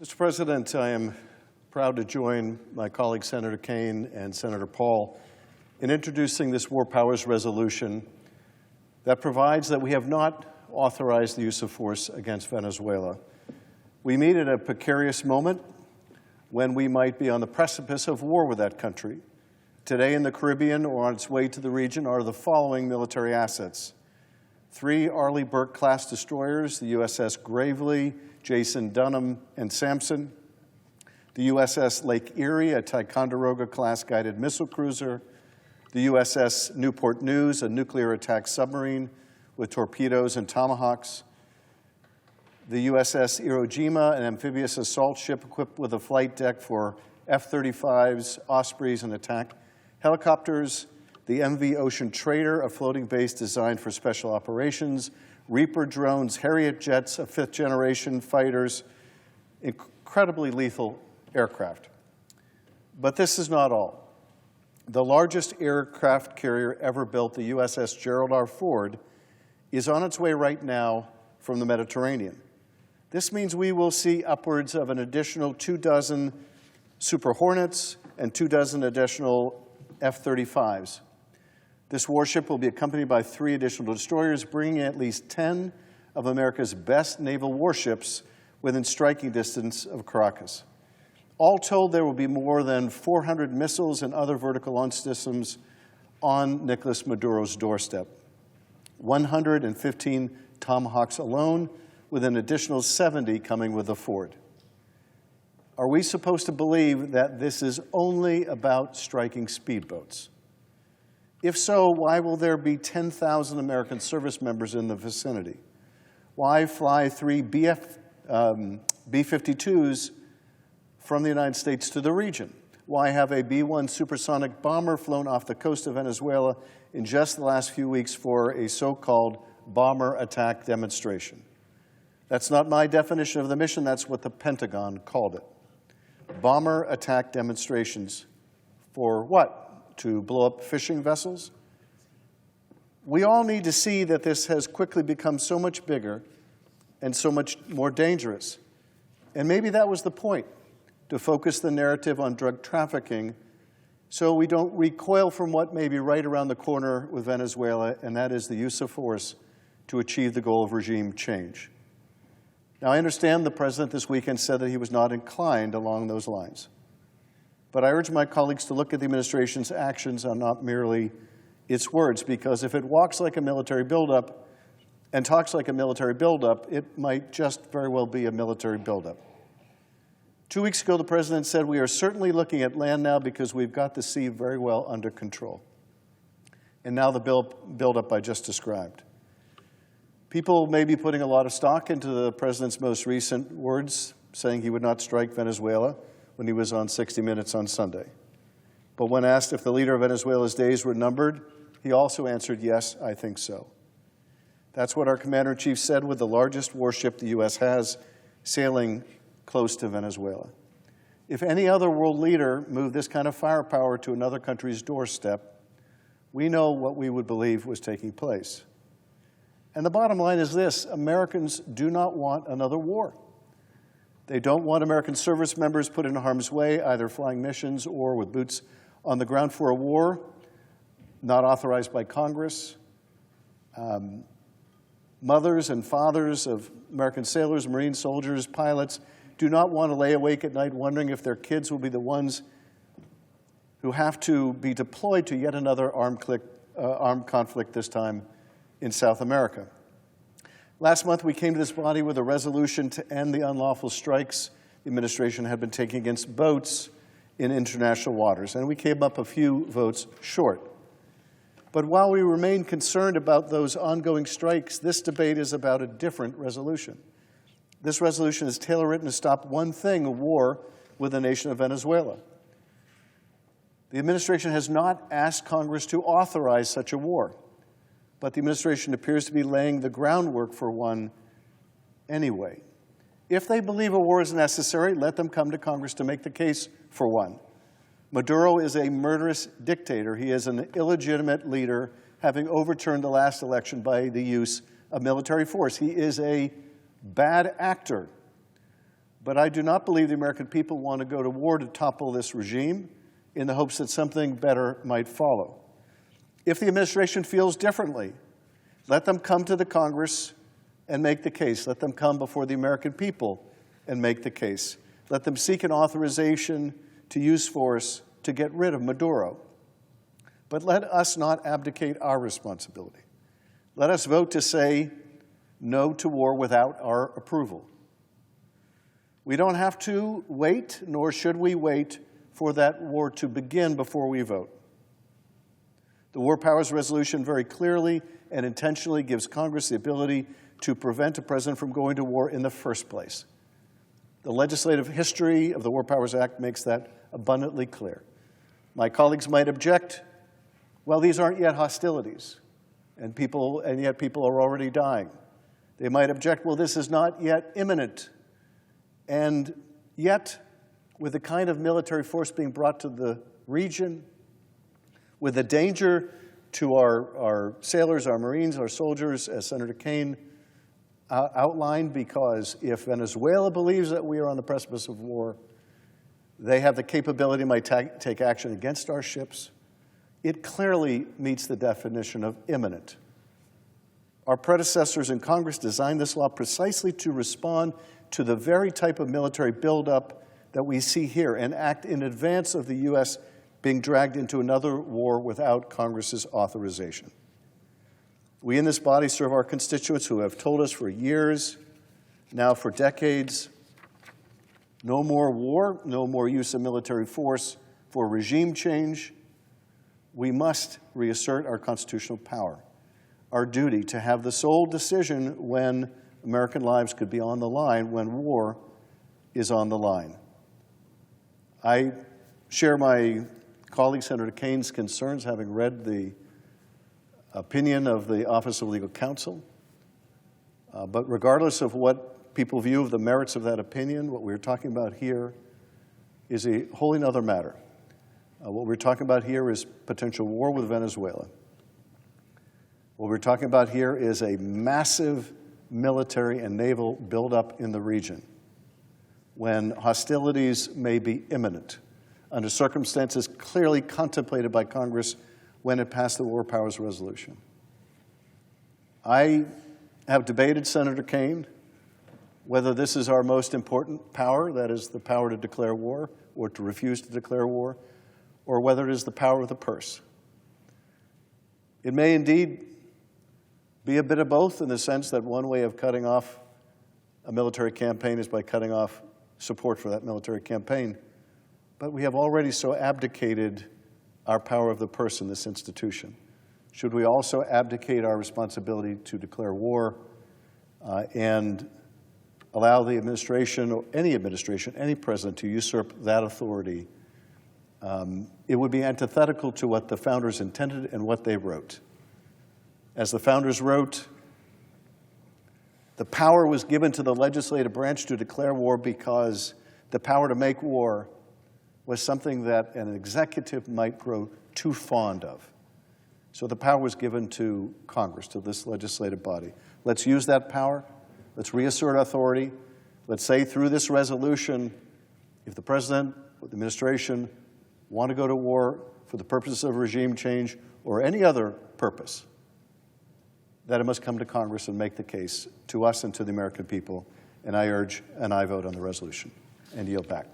Mr. President, I am proud to join my colleagues Senator Kaine and Senator Paul in introducing this War Powers Resolution that provides that we have not authorized the use of force against Venezuela. We meet at a precarious moment when we might be on the precipice of war with that country. Today in the Caribbean or on its way to the region are the following military assets: 3 Arleigh Burke-class destroyers, the USS Gravely, Jason Dunham, and Sampson; the USS Lake Erie, a Ticonderoga-class guided missile cruiser; the USS Newport News, a nuclear attack submarine with torpedoes and tomahawks; the USS Iwo Jima, an amphibious assault ship equipped with a flight deck for F-35s, Ospreys, and attack helicopters; the MV Ocean Trader, a floating base designed for special operations; Reaper drones, Harriet jets, a 5th-generation fighters, incredibly lethal aircraft. But this is not all. The largest aircraft carrier ever built, the USS Gerald R. Ford, is on its way right now from the Mediterranean. This means we will see upwards of an additional 24 Super Hornets and 24 additional F-35s. This warship will be accompanied by 3 additional destroyers, bringing at least 10 of America's best naval warships within striking distance of Caracas. All told, there will be more than 400 missiles and other vertical launch systems on Nicolas Maduro's doorstep. 115 Tomahawks alone, with an additional 70 coming with the Ford. Are we supposed to believe that this is only about striking speedboats? If so, why will there be 10,000 American service members in the vicinity? Why fly 3 B-52s from the United States to the region? Why have a B-1 supersonic bomber flown off the coast of Venezuela in just the last few weeks for a so-called bomber attack demonstration? That's not my definition of the mission. That's what the Pentagon called it. Bomber attack demonstrations for what? To blow up fishing vessels? We all need to see that this has quickly become so much bigger and so much more dangerous. And maybe that was the point, to focus the narrative on drug trafficking so we don't recoil from what may be right around the corner with Venezuela, and that is the use of force to achieve the goal of regime change. Now, I understand the President this weekend said that he was not inclined along those lines. But I urge my colleagues to look at the administration's actions and not merely its words, because if it walks like a military buildup and talks like a military buildup, it might just very well be a military buildup. 2 weeks ago, the President said, "We are certainly looking at land now because we've got the sea very well under control." And now the buildup I just described. People may be putting a lot of stock into the President's most recent words, saying he would not strike Venezuela, when he was on 60 Minutes on Sunday. But when asked if the leader of Venezuela's days were numbered, he also answered, "Yes, I think so." That's what our Commander-in-Chief said with the largest warship the U.S. has sailing close to Venezuela. If any other world leader moved this kind of firepower to another country's doorstep, we know what we would believe was taking place. And the bottom line is this: Americans do not want another war. They don't want American service members put in harm's way, either flying missions or with boots on the ground for a war not authorized by Congress. Mothers and fathers of American sailors, Marine soldiers, pilots do not want to lay awake at night wondering if their kids will be the ones who have to be deployed to yet another armed conflict, this time in South America. Last month, we came to this body with a resolution to end the unlawful strikes the administration had been taking against boats in international waters, and we came up a few votes short. But while we remain concerned about those ongoing strikes, this debate is about a different resolution. This resolution is tailor-written to stop one thing: a war with the nation of Venezuela. The administration has not asked Congress to authorize such a war, but the administration appears to be laying the groundwork for one anyway. If they believe a war is necessary, let them come to Congress to make the case for one. Maduro is a murderous dictator. He is an illegitimate leader, having overturned the last election by the use of military force. He is a bad actor. But I do not believe the American people want to go to war to topple this regime in the hopes that something better might follow. If the administration feels differently, let them come to the Congress and make the case. Let them come before the American people and make the case. Let them seek an authorization to use force to get rid of Maduro. But let us not abdicate our responsibility. Let us vote to say no to war without our approval. We don't have to wait, nor should we wait, for that war to begin before we vote. The War Powers Resolution very clearly and intentionally gives Congress the ability to prevent a president from going to war in the first place. The legislative history of the War Powers Act makes that abundantly clear. My colleagues might object, well, these aren't yet hostilities, and yet people are already dying. They might object, well, this is not yet imminent. And yet, with the kind of military force being brought to the region, with the danger to our sailors, our Marines, our soldiers, as Senator Kaine outlined, because if Venezuela believes that we are on the precipice of war, they have the capability might take action against our ships. It clearly meets the definition of imminent. Our predecessors in Congress designed this law precisely to respond to the very type of military buildup that we see here and act in advance of the U.S. being dragged into another war without Congress's authorization. We in this body serve our constituents who have told us for years, now for decades, no more war, no more use of military force for regime change. We must reassert our constitutional power, our duty to have the sole decision when American lives could be on the line, when war is on the line. I share my colleague Senator Kaine's concerns, having read the opinion of the Office of Legal Counsel. But regardless of what people view of the merits of that opinion, what we're talking about here is a wholly other matter. What we're talking about here is potential war with Venezuela. What we're talking about here is a massive military and naval buildup in the region when hostilities may be imminent under circumstances clearly contemplated by Congress when it passed the War Powers Resolution. I have debated, Senator Kaine, whether this is our most important power, that is the power to declare war or to refuse to declare war, or whether it is the power of the purse. It may indeed be a bit of both, in the sense that one way of cutting off a military campaign is by cutting off support for that military campaign. But we have already so abdicated our power of the purse in this institution. Should we also abdicate our responsibility to declare war and allow the administration, or any president, to usurp that authority? It would be antithetical to what the founders intended and what they wrote. As the founders wrote, the power was given to the legislative branch to declare war because the power to make war was something that an executive might grow too fond of. So the power was given to Congress, to this legislative body. Let's use that power. Let's reassert authority. Let's say through this resolution, if the president or the administration want to go to war for the purposes of regime change or any other purpose, that it must come to Congress and make the case to us and to the American people. And I urge and I vote on the resolution and yield back.